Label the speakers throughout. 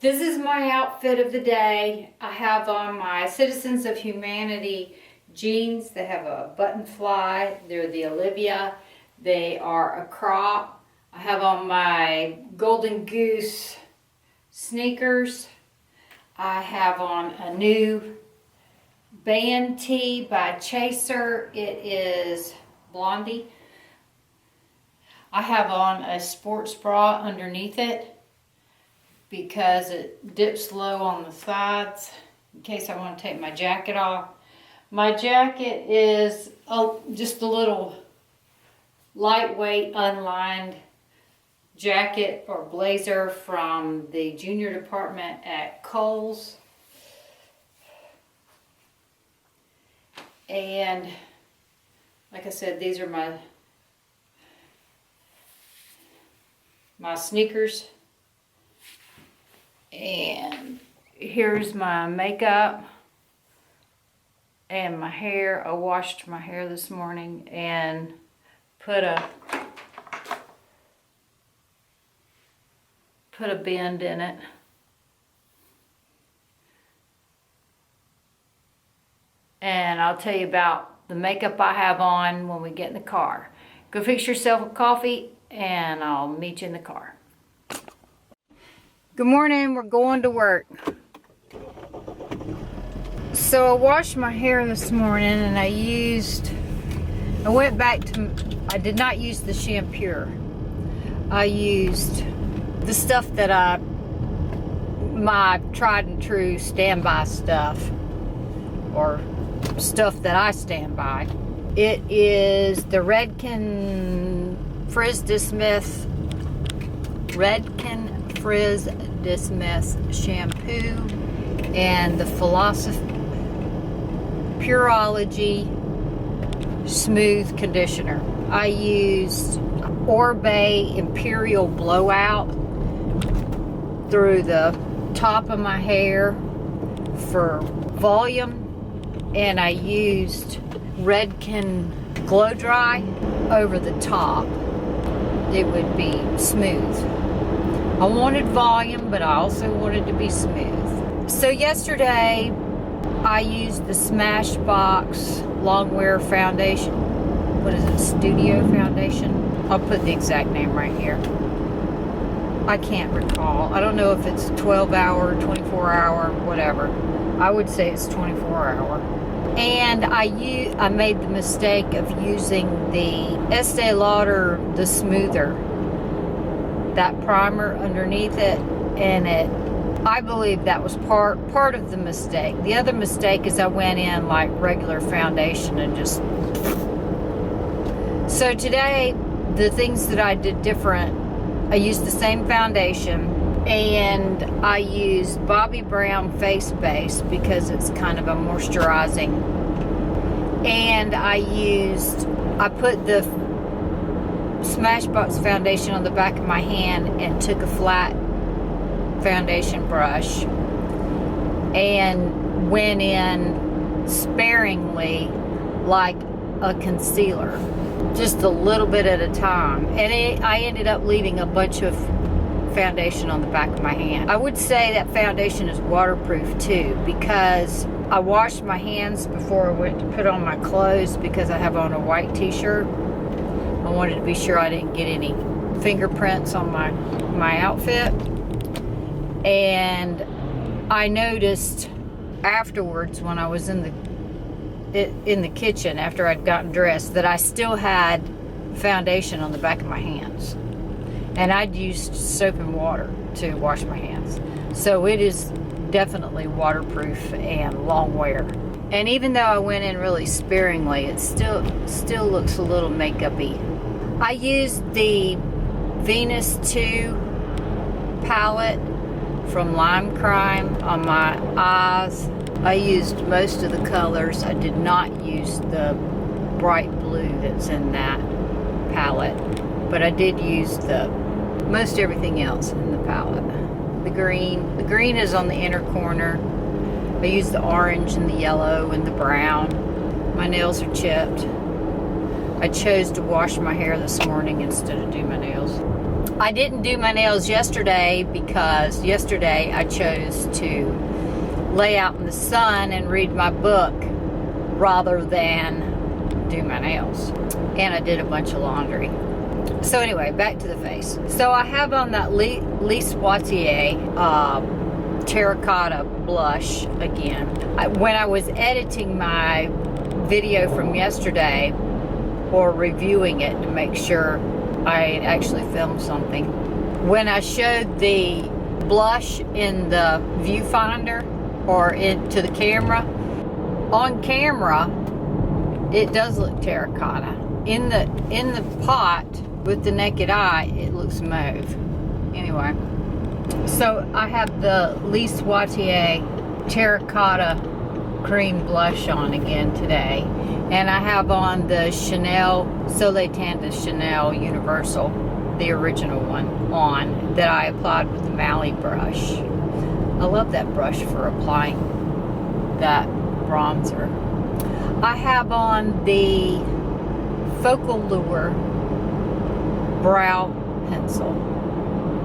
Speaker 1: This is my outfit of the day. I have on my Citizens of Humanity jeans. They have a button fly. They're the Olivia. They are a crop. I have on my Golden Goose sneakers. I have on a new band tee by Chaser. It is blondie. I have on a sports bra underneath it because it dips low on the sides in case I want to take my jacket off. My jacket is just a little lightweight unlined jacket or blazer from the junior department at Kohls. And like I said, these are my sneakers. And here's my makeup and my hair. I washed my hair this morning and put a bend in it. And I'll tell you about the makeup I have on when we get in the car. Go fix yourself a coffee and I'll meet you in the car. Good morning, we're going to work. So I washed my hair this morning and I did not use the shampoo. I used the stuff that my tried and true standby stuff, or stuff that I stand by. It is the Redken Frizz Dismiss shampoo and the Pureology Smooth conditioner. I used Oribe Imperial Blowout through the top of my hair for volume, and I used Redken Glow Dry over the top. It would be smooth. I wanted volume, but I also wanted to be smooth. So yesterday, I used the Smashbox Longwear Foundation. What is it? Studio Foundation? I'll put the exact name right here. I can't recall. I don't know if it's 12 hour, 24 hour, whatever. I would say it's 24 hour. And I made the mistake of using the Estee Lauder, the Smoother, that primer underneath it, and I believe that was part of the mistake. The other mistake is I went in like regular foundation and just... So today, the things that I did different, I used the same foundation, and I used Bobbi Brown Face Base because it's kind of a moisturizing. And I put the Smashbox foundation on the back of my hand and took a flat foundation brush and went in sparingly like a concealer, just a little bit at a time. And I ended up leaving a bunch of foundation on the back of my hand. I would say that foundation is waterproof too, because I washed my hands before I went to put on my clothes because I have on a white t-shirt. I wanted to be sure I didn't get any fingerprints on my outfit. And I noticed afterwards when I was in the kitchen after I'd gotten dressed that I still had foundation on the back of my hands. And I'd used soap and water to wash my hands. So it is definitely waterproof and long wear. And even though I went in really sparingly, it still looks a little makeup-y. I used the Venus 2 palette from Lime Crime on my eyes. I used most of the colors. I did not use the bright blue that's in that palette, but I did use most everything else in the palette. The green is on the inner corner. I used the orange and the yellow and the brown. My nails are chipped. I chose to wash my hair this morning instead of do my nails. I didn't do my nails yesterday because yesterday I chose to lay out in the sun and read my book rather than do my nails. And I did a bunch of laundry. So anyway, back to the face. So I have on that Lise Watier Terracotta blush again. When I was editing my video from yesterday, or reviewing it to make sure I actually filmed something, when I showed the blush in the viewfinder or into the camera, on camera it does look terracotta. In the pot with the naked eye, it looks mauve. Anyway, so I have the Lise Watier Terracotta cream blush on again today, and I have on the Chanel Soleil Tan de Chanel Universal, the original one, on that I applied with the Mally brush. I love that brush for applying that bronzer. I have on the Focallure brow pencil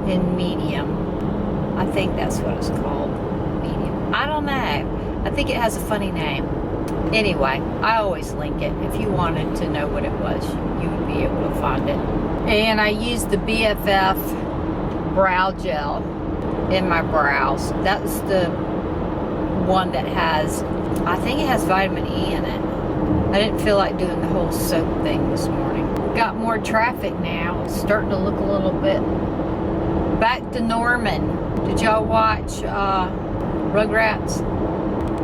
Speaker 1: in medium. I think that's what it's called, medium. I don't know. I think it has a funny name. Anyway, I always link it. If you wanted to know what it was, you would be able to find it. And I use the BFF Brow Gel in my brows. That's the one that has, I think it has vitamin E in it. I didn't feel like doing the whole soap thing this morning. Got more traffic now. It's starting to look a little bit back to Norman. Did y'all watch Rugrats?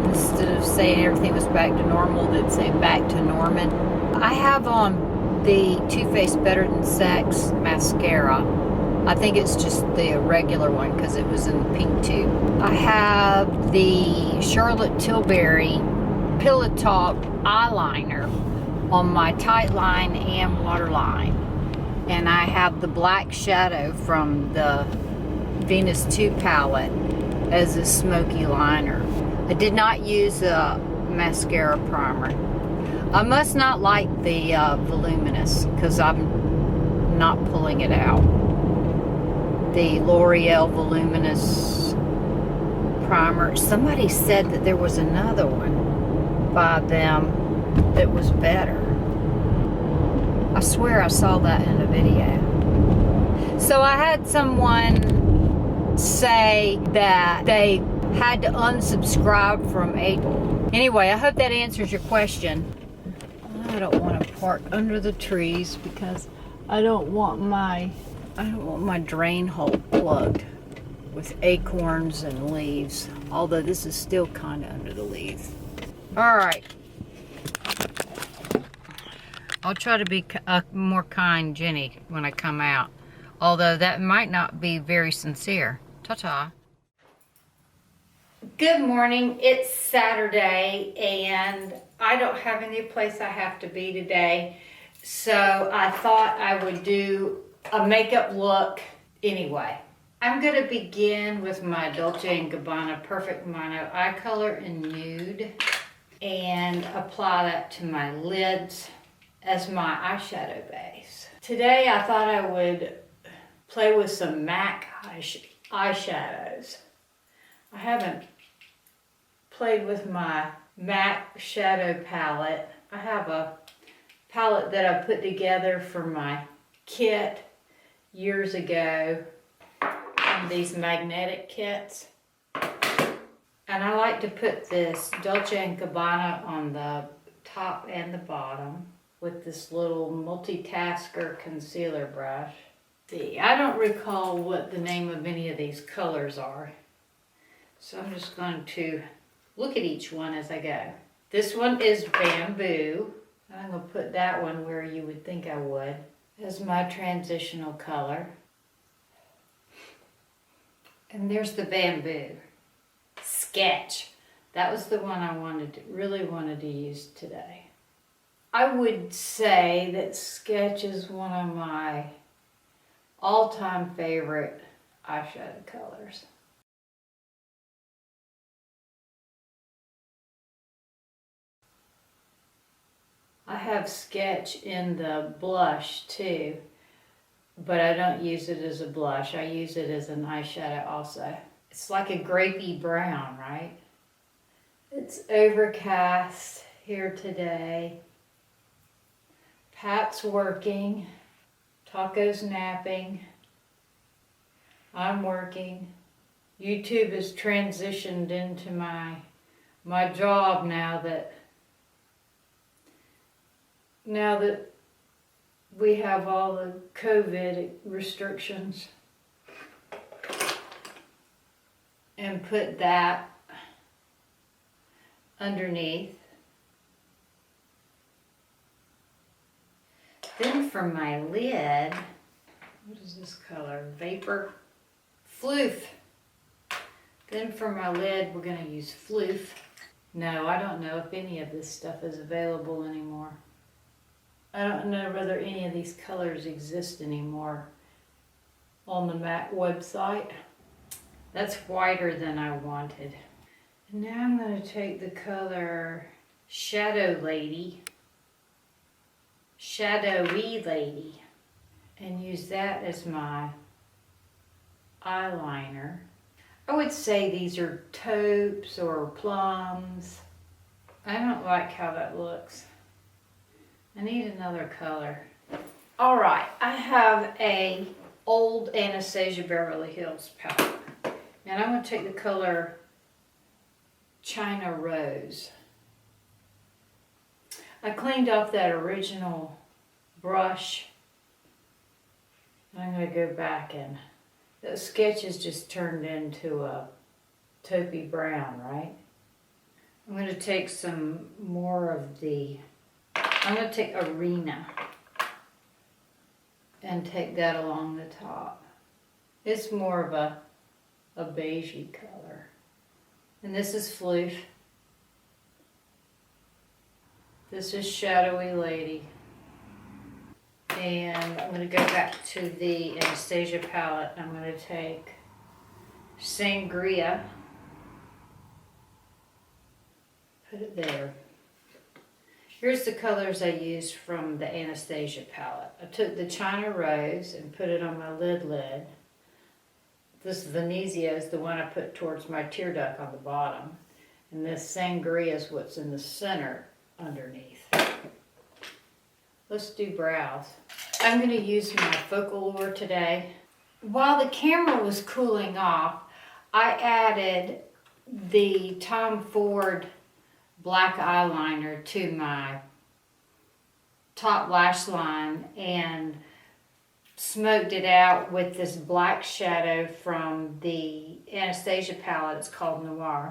Speaker 1: Instead of saying everything was back to normal, they'd say back to Norman. I have on the Too Faced Better Than Sex mascara. I think it's just the regular one because it was in the pink tube. I have the Charlotte Tilbury Pillow Talk eyeliner on my tight line and waterline. And I have the black shadow from the Venus 2 palette as a smoky liner. I did not use a mascara primer. I must not like the voluminous because I'm not pulling it out. The L'Oreal voluminous primer. Somebody said that there was another one by them that was better. I swear I saw that in a video. So I had someone say that they had to unsubscribe from April. Anyway, I hope that answers your question. I don't want to park under the trees because I don't want my drain hole plugged with acorns and leaves. Although this is still kind of under the leaves. All right. I'll try to be a more kind Jenny when I come out. Although that might not be very sincere. Ta-ta. Good morning. It's Saturday and I don't have any place I have to be today. So I thought I would do a makeup look anyway. I'm going to begin with my Dolce & Gabbana Perfect Mono Eye Color in Nude and apply that to my lids as my eyeshadow base. Today I thought I would play with some MAC eyeshadows. I haven't played with my MAC shadow palette. I have a palette that I put together for my kit years ago from these magnetic kits. And I like to put this Dolce & Gabbana on the top and the bottom with this little multitasker concealer brush. See, I don't recall what the name of any of these colors are. So I'm just going to look at each one as I go. This one is Bamboo. I'm going to put that one where you would think I would as my transitional color. And there's the Bamboo. Sketch. That was the one I really wanted to use today. I would say that Sketch is one of my all-time favorite eyeshadow colors. I have Sketch in the blush too, but I don't use it as a blush. I use it as an eyeshadow also. It's like a grapey brown, right? It's overcast here today. Pat's working. Taco's napping. I'm working. YouTube has transitioned into my job now that we have all the COVID restrictions, and put that underneath. Then for my lid, what is this color? Vapor? Floof. Then for my lid, we're going to use Floof. No, I don't know if any of this stuff is available anymore. I don't know whether any of these colors exist anymore on the MAC website. That's whiter than I wanted. And now I'm going to take the color Shadowy Lady, and use that as my eyeliner. I would say these are taupes or plums. I don't like how that looks. I need another color. All right, I have a old Anastasia Beverly Hills palette, and I'm going to take the color China Rose. I cleaned off that original brush. I'm going to go back, and the sketches just turned into a taupey brown, right? I'm going to take some more of I'm going to take Arena and take that along the top. It's more of a beigey color. And this is Floof. This is Shadowy Lady. And I'm going to go back to the Anastasia palette. I'm going to take Sangria. Put it there. Here's the colors I used from the Anastasia palette. I took the China Rose and put it on my lid. This Venezia is the one I put towards my tear duct on the bottom. And this Sangria is what's in the center underneath. Let's do brows. I'm going to use my Focallure today. While the camera was cooling off, I added the Tom Ford black eyeliner to my top lash line and smoked it out with this black shadow from the Anastasia palette. It's called Noir.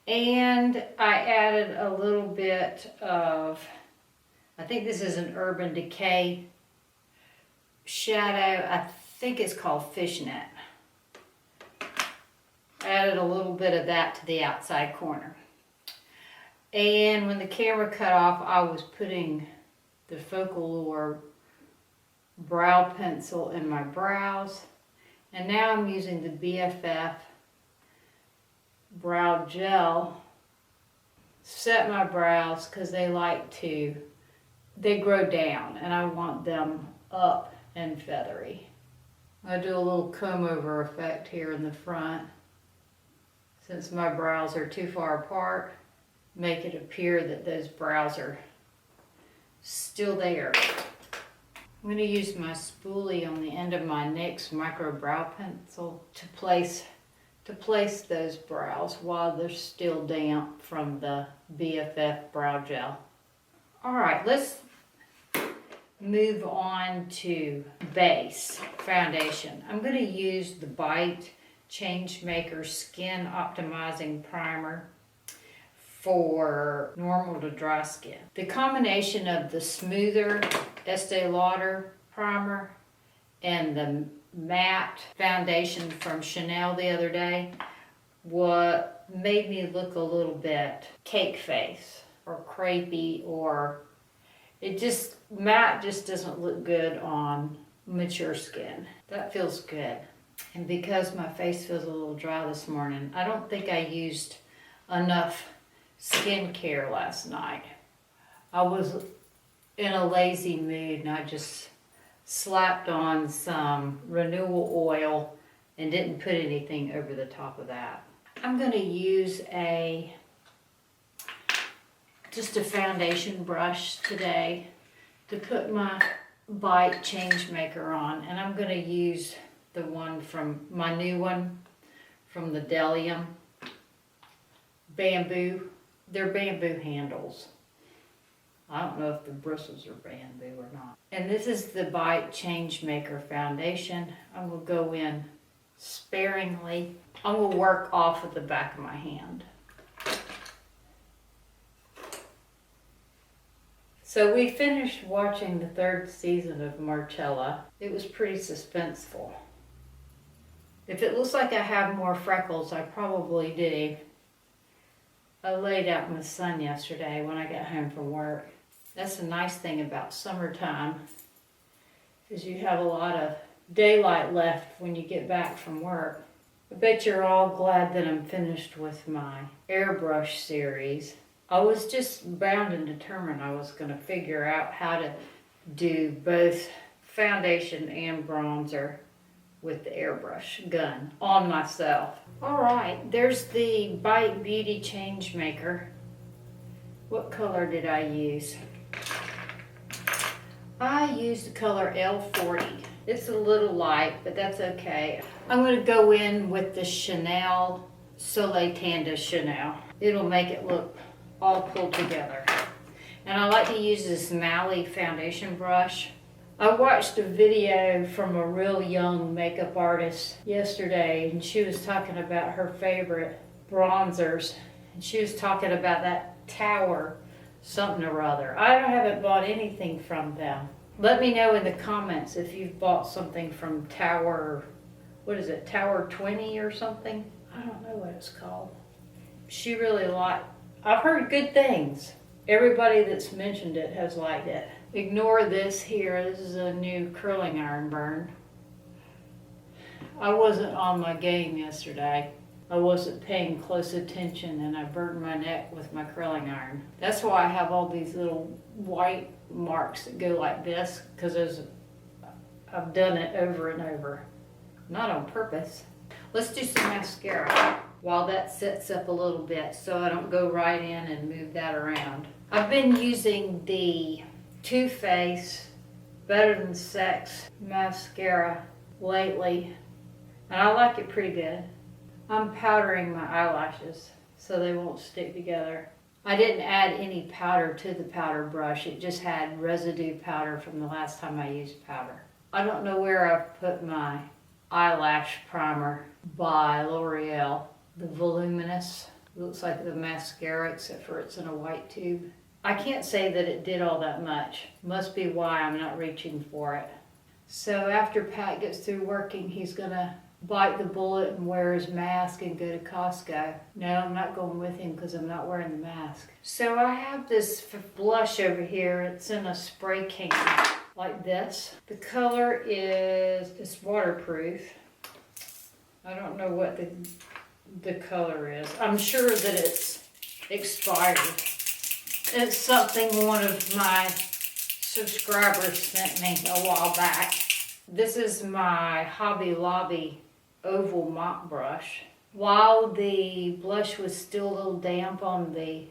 Speaker 1: And I added a little bit of, I think this is an Urban Decay shadow. I think it's called Fishnet. I added a little bit of that to the outside corner. And when the camera cut off, I was putting the Focallure brow pencil in my brows. And now I'm using the BFF Brow Gel. Set my brows because they grow down and I want them up and feathery. I do a little comb over effect here in the front since my brows are too far apart. Make it appear that those brows are still there. I'm going to use my spoolie on the end of my NYX micro brow pencil to place those brows while they're still damp from the BFF Brow Gel. All right, let's move on to base foundation. I'm going to use the Bite Changemaker Skin Optimizing Primer for normal to dry skin. The combination of the smoother Estee Lauder primer and the matte foundation from Chanel the other day, what made me look a little bit cake face or crepey, or matte just doesn't look good on mature skin. That feels good. And because my face feels a little dry this morning, I don't think I used enough skincare last night. I was in a lazy mood and I just slapped on some renewal oil and didn't put anything over the top of that. I'm going to use just a foundation brush today to put my Bite Changemaker on, and I'm going to use the one from my new one from the Bdelium bamboo. They're bamboo handles. I don't know if the bristles are bamboo or not. And this is the Bite Changemaker Foundation. I will go in sparingly. I will work off of the back of my hand. So we finished watching the 3rd season of Marcella. It was pretty suspenseful. If it looks like I have more freckles, I probably do. I laid out in the sun yesterday when I got home from work. That's the nice thing about summertime, is you have a lot of daylight left when you get back from work. I bet you're all glad that I'm finished with my airbrush series. I was just bound and determined I was going to figure out how to do both foundation and bronzer with the airbrush gun on myself. Alright, there's the Bite Beauty Changemaker. What color did I use? I used the color L40. It's a little light, but that's okay. I'm going to go in with the Chanel Soleil Tan de Chanel. It'll make it look all pulled together. And I like to use this Mally foundation brush. I watched a video from a real young makeup artist yesterday, and she was talking about her favorite bronzers. And she was talking about that Tower something or other. I haven't bought anything from them. Let me know in the comments if you've bought something from Tower, what is it, Tower 20 or something? I don't know what it's called. She really liked, I've heard good things. Everybody that's mentioned it has liked it. Ignore this here, this is a new curling iron burn. I wasn't on my game yesterday. I wasn't paying close attention and I burned my neck with my curling iron. That's why I have all these little white marks that go like this, because I've done it over and over. Not on purpose. Let's do some mascara while that sets up a little bit so I don't go right in and move that around. I've been using the Too Faced Better Than Sex mascara lately, and I like it pretty good. I'm powdering my eyelashes so they won't stick together. I didn't add any powder to the powder brush. It just had residue powder from the last time I used powder. I don't know where I've put my eyelash primer by L'Oreal. The Voluminous. It looks like the mascara except for it's in a white tube. I can't say that it did all that much. Must be why I'm not reaching for it. So after Pat gets through working, he's gonna bite the bullet and wear his mask and go to Costco. No, I'm not going with him because I'm not wearing the mask. So I have this blush over here. It's in a spray can like this. The color it's waterproof. I don't know what the color is. I'm sure that it's expired. It's something one of my subscribers sent me a while back. This is my Hobby Lobby oval mop brush. While the blush was still a little damp on the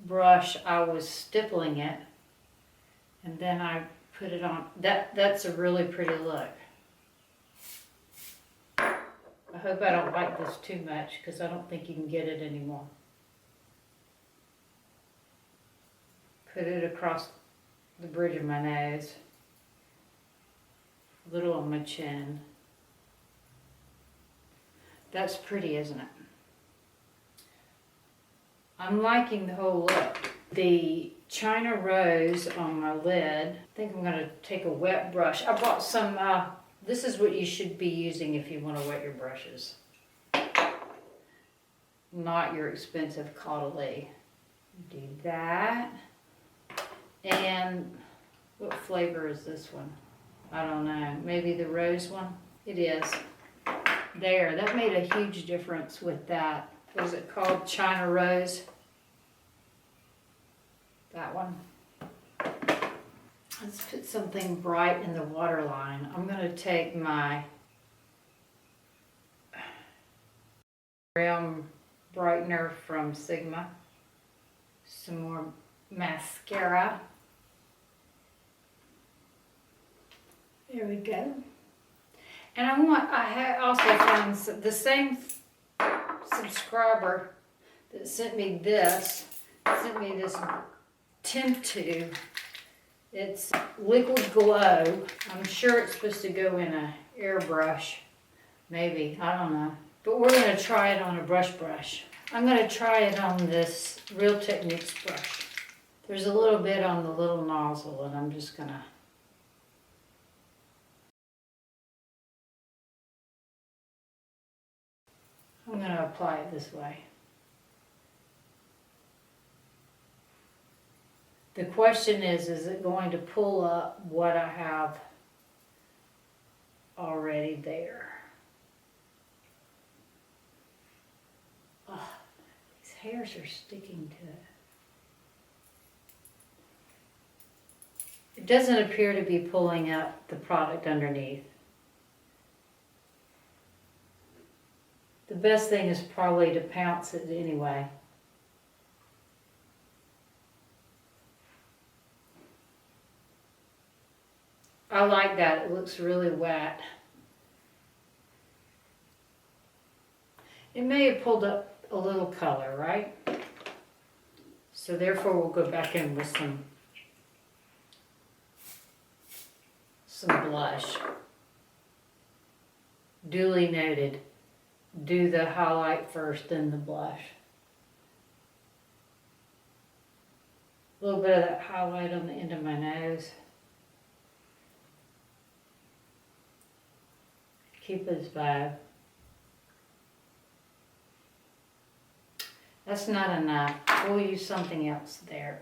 Speaker 1: brush, I was stippling it and then I put it on. That's a really pretty look. I hope I don't like this too much because I don't think you can get it anymore. Put it across the bridge of my nose, a little on my chin. That's pretty, isn't it? I'm liking the whole look. The China Rose on my lid. I think I'm going to take a wet brush. I bought some, this is what you should be using if you want to wet your brushes. Not your expensive Caudalie. Do that. And what flavor is this one? I don't know. Maybe the rose one? It is. There, that made a huge difference with that. What is it called? China Rose. That one. Let's put something bright in the waterline. I'm going to take my Realm brightener from Sigma, some more mascara. There we go. And I also found the same subscriber that sent me this tint tube. It's liquid glow. I'm sure it's supposed to go in a airbrush, maybe, I don't know. But we're gonna try it on a brush. I'm gonna try it on this Real Techniques brush. There's a little bit on the little nozzle, and I'm just gonna apply it this way. The question is it going to pull up what I have already there? Oh, these hairs are sticking to it. It doesn't appear to be pulling up the product underneath. The best thing is probably to pounce it anyway. I like that, it looks really wet. It may have pulled up a little color, right? So therefore we'll go back in with some blush. Duly noted. Do the highlight first, then the blush. A little bit of that highlight on the end of my nose. Keep this vibe. That's not enough. We'll use something else there.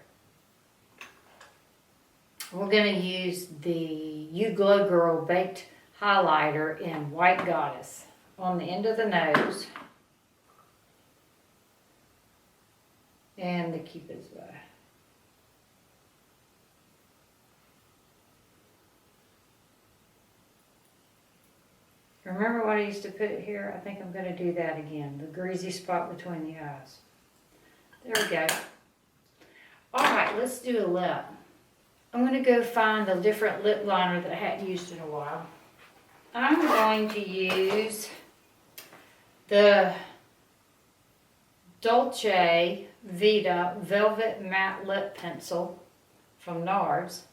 Speaker 1: We're going to use the You Glow Girl Baked Highlighter in White Goddess on the end of the nose and the Cupid's bow. Remember what I used to put it here? I think I'm going to do that again. The greasy spot between the eyes. There we go. Alright, let's do a lip. I'm going to go find a different lip liner that I hadn't used in a while. I'm going to use the Dolce Vita Velvet Matte Lip Pencil from NARS.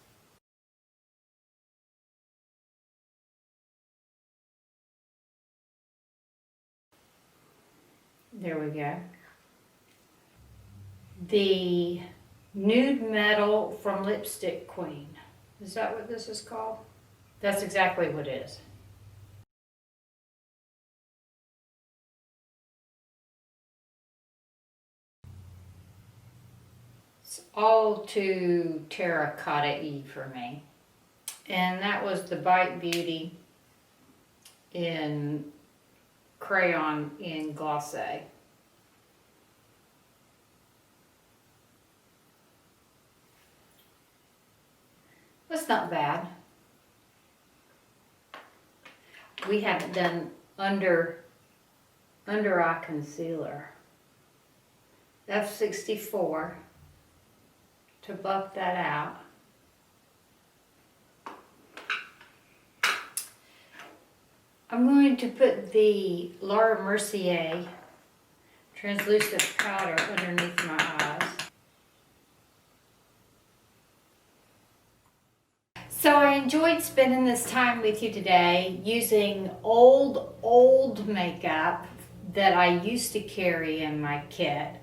Speaker 1: There we go. The Nude Metal from Lipstick Queen. Is that what this is called? That's exactly what it is. It's all too terracotta-y for me. And that was the Bite Beauty in crayon in Glossé. That's not bad. We haven't done under eye concealer. F64 to buff that out. I'm going to put the Laura Mercier translucent powder underneath my eyes. So I enjoyed spending this time with you today using old makeup that I used to carry in my kit.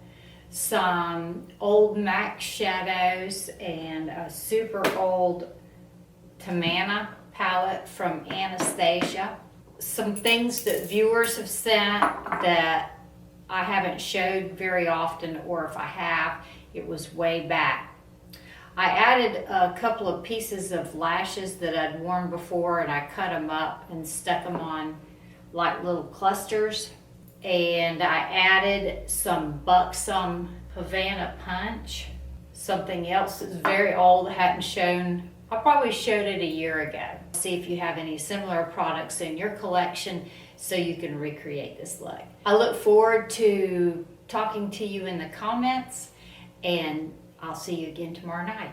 Speaker 1: Some old MAC shadows and a super old Tamana palette from Anastasia. Some things that viewers have sent that I haven't showed very often, or if I have, it was way back. I added a couple of pieces of lashes that I'd worn before, and I cut them up and stuck them on like little clusters. And I added some Buxom Havana Punch, something else that's very old, I hadn't shown I probably showed it a year ago. See if you have any similar products in your collection so you can recreate this look. I look forward to talking to you in the comments, and I'll see you again tomorrow night.